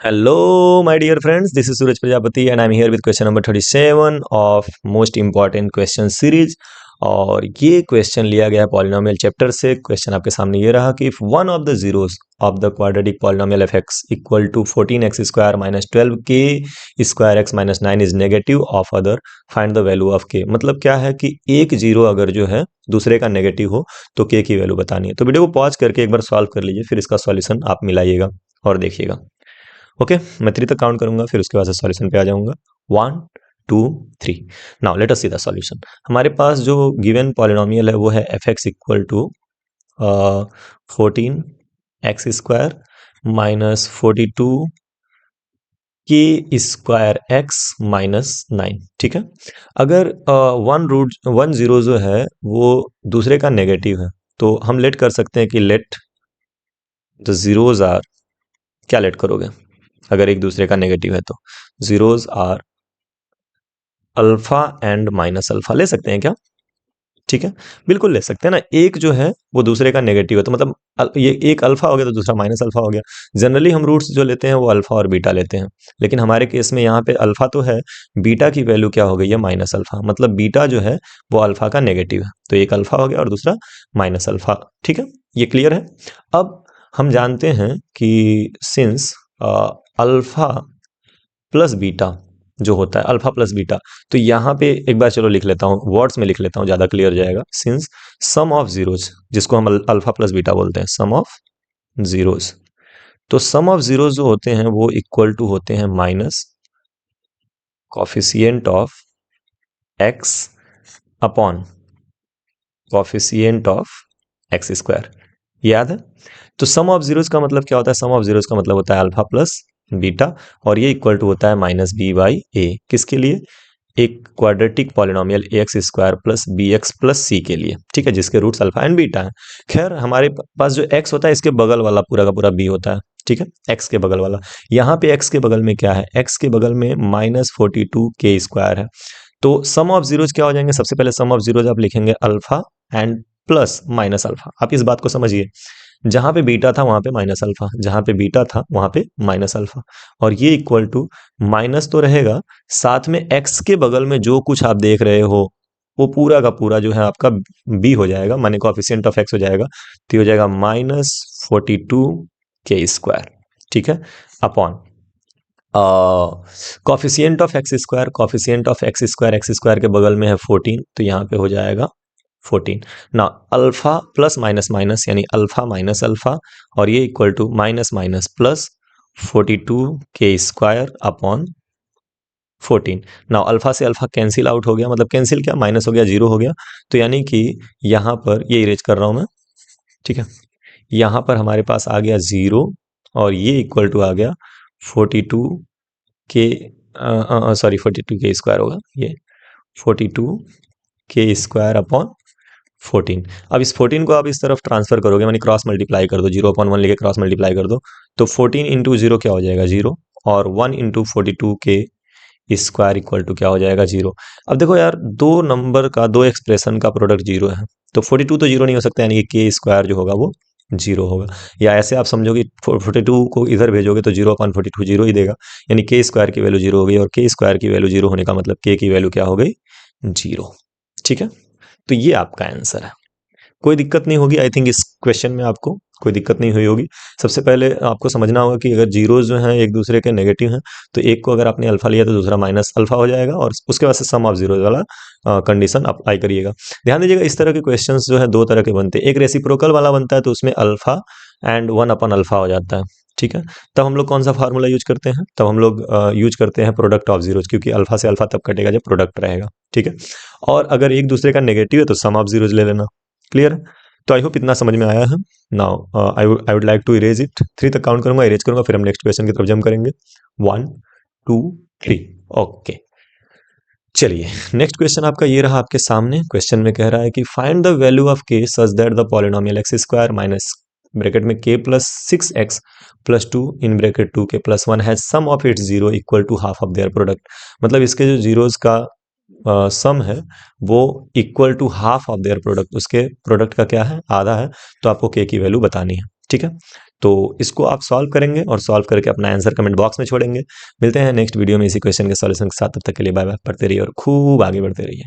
Hello, my dear friends. This is Suraj Prajapati, and I'm here with question number 37 of most important question series. और ये question लिया गया polynomial chapter से। Question आपके सामने ये रहा कि if one of the zeros of the quadratic polynomial f x equal to 14x square minus 12k square x minus 9 is negative of other, find the value of k। मतलब क्या है कि एक जीरो अगर जो है दूसरे का नेगेटिव हो तो k की वैल्यू बतानी है। तो वीडियो को पॉज करके एक बार सॉल्व कर लीजिए, फिर इसका सॉल्यूशन आप मिलाइएगा और देखिएगा। ओके, मैं 3 तक काउंट करूंगा, फिर उसके बाद से सॉल्यूशन पे आ जाऊंगा। 1 2 3। Now let us see the solution. हमारे पास जो गिवन पॉलिनोमियल है वो है f x equal to 14x square minus 42 के स्क्वायर एक्स माइनस 9। ठीक है, अगर वन जीरो जो है वो दूसरे का नेगेटिव है तो हम लेट कर सकते हैं कि लेट द जीरोज आर, क्या लेट करोगे अगर एक दूसरे का नेगेटिव है तो zeros are alpha and minus alpha. ले सकते हैं क्या? ठीक है, बिल्कुल ले सकते हैं ना। एक जो है वो दूसरे का नेगेटिव है तो मतलब ये एक अल्फा हो गया तो दूसरा माइनस अल्फा हो गया। जनरली हम रूट्स जो लेते हैं वो अल्फा और बीटा लेते हैं, लेकिन हमारे केस में यहाँ पे अल्फा तो है, बीटा की वैल्यू क्या हो गई है? Minus alpha. मतलब बीटा जो है वो अल्फा का नेगेटिव है, तो एक अल्फा हो गया और दूसरा माइनस अल्फा। ठीक है, ये क्लियर है। अब हम जानते हैं कि सिंस अल्फा प्लस बीटा जो होता है, अल्फा प्लस बीटा, तो यहाँ पे एक बार चलो लिख लेता हूँ, वर्ड्स में लिख लेता हूँ, ज़्यादा क्लियर जाएगा। सिंस सम ऑफ जीरोज, जिसको हम अल्फा प्लस बीटा बोलते हैं, सम ऑफ जीरोज, तो सम ऑफ जीरोज जो होते हैं वो इक्वल टू होते हैं minus coefficient of x upon coefficient of x square. याद है? तो सम ऑफ जीरोज का मतलब क्या होता है? सम ऑफ जीरोज का मतलब होता है अल्फा प्लस बीटा, और ये इक्वल टू होता है माइनस बी बाई ए। किसके लिए? एक quadratic polynomial a x square plus b x plus c के लिए। ठीक है, जिसके रूट्स अल्फा एंड बीटा है। खैर, हमारे पास जो एक्स होता है इसके बगल वाला पूरा का पूरा बी होता है। ठीक है, एक्स के बगल वाला। यहाँ पे एक्स के बगल में क्या है? एक्स के बगल में माइनस 42 के स्क्वायर है। तो सम ऑफ जीरोज क्या हो जाएंगे? सबसे पहले सम ऑफ जीरोज आप लिखेंगे alpha and plus minus alpha. आप इस बात को समझिए, जहां पे बीटा था वहां पे माइनस अल्फा, जहां पे बीटा था वहां पे माइनस अल्फा, और ये इक्वल टू माइनस तो रहेगा, साथ में एक्स के बगल में जो कुछ आप देख रहे हो वो पूरा का पूरा जो है आपका बी हो जाएगा, माने कोएफिशिएंट ऑफ एक्स हो जाएगा, तो हो जाएगा माइनस 42 के स्क्वायर। ठीक है, upon coefficient of x square, coefficient of x square के बगल में है 14, तो यहाँ पे हो जाएगा 14। ना अल्फा प्लस माइनस माइनस यानी अल्फा माइनस अल्फा, और ये equal to minus minus plus 42 के स्क्वायर अपॉन 14। नाउ अल्फा से अल्फा कैंसिल आउट हो गया, मतलब कैंसिल क्या, माइनस हो गया, जीरो हो गया। तो यानी कि यहाँ पर ये इरेज कर रहा हूँ मैं। ठीक है, यहाँ पर हमारे पास आ गया जीरो, और ये इक्वल टू आ गया 42 के सॉरी 42 के स्क्वायर होगा ये, 42 के स्क्वायर अपॉन 14। अब इस 14 को आप इस तरफ ट्रांसफर करोगे, यानी क्रॉस मल्टीप्लाई कर दो, 0/1 लेके क्रॉस मल्टीप्लाई कर दो, तो 14 इंटू जीरो क्या हो जाएगा? जीरो, और 1 इंटू 42 के स्क्वायर इक्वल टू क्या हो जाएगा? जीरो। अब देखो यार, दो नंबर का, दो एक्सप्रेशन का प्रोडक्ट जीरो है, तो 42 तो जीरो नहीं हो सकता, यानी कि के स्क्वायर जो होगा वो जीरो होगा। या ऐसे आप समझो कि 42 को इधर भेजोगे तो 0/42 जीरो ही देगा, यानी के स्क्वायर की वैल्यू जीरो हो गई, और के स्क्वायर की वैल्यू जीरो होने का मतलब के की वैल्यू क्या हो गई? जीरो। ठीक है, तो ये आपका आंसर है। कोई दिक्कत नहीं होगी, आई थिंक इस क्वेश्चन में आपको कोई दिक्कत नहीं हुई होगी। सबसे पहले आपको समझना होगा कि अगर जीरोज जो हैं एक दूसरे के नेगेटिव हैं, तो एक को अगर आपने अल्फा लिया तो दूसरा माइनस अल्फा हो जाएगा, और उसके बाद से सम ऑफ जीरोज वाला कंडीशन अप्लाई करिएगा। ध्यान दीजिएगा, इस तरह के क्वेश्चंस जो है दो तरह के बनते हैं। एक रेसिप्रोकल वाला बनता है तो उसमें अल्फा एंड 1/अल्फा हो जाता है। ठीक है, तब हम लोग कौन सा फार्मूला यूज करते हैं? तब हम लोग यूज करते हैं प्रोडक्ट ऑफ जीरोज, क्योंकि अल्फा से अल्फा तब कटेगा जब प्रोडक्ट रहेगा। ठीक है, और अगर एक दूसरे का नेगेटिव है तो सम ऑफ जीरोज ले लेना। क्लियर? तो आई होप इतना समझ में आया है। Now I would like to erase it. 3 तक काउंट करूंगा, इरेज करूंगा, फिर हम नेक्स्ट क्वेश्चन की तरफ जंप करेंगे। 1 2 3। ओके, चलिए नेक्स्ट क्वेश्चन आपका ये रहा आपके सामने। क्वेश्चन में कह रहा है कि फाइंड द वैल्यू ऑफ के such that the polynomial x square minus bracket में के प्लस 6x प्लस 2 इन ब्रैकेट 2 के plus 1 has sum of its zero equal to half of their product. मतलब इसके जो जीरोज का सम है वो equal to half of their product, उसके प्रोडक्ट का क्या है? आधा है, तो आपको के की वैल्यू बतानी है। ठीक है, तो इसको आप सॉल्व करेंगे और सॉल्व करके अपना आंसर कमेंट बॉक्स में छोड़ेंगे। मिलते हैं नेक्स्ट वीडियो में इसी क्वेश्चन के सॉल्यूशन के साथ। तब तक के लिए बाय बाय। पढ़ते रहिए और खूब आगे बढ़ते रहिए।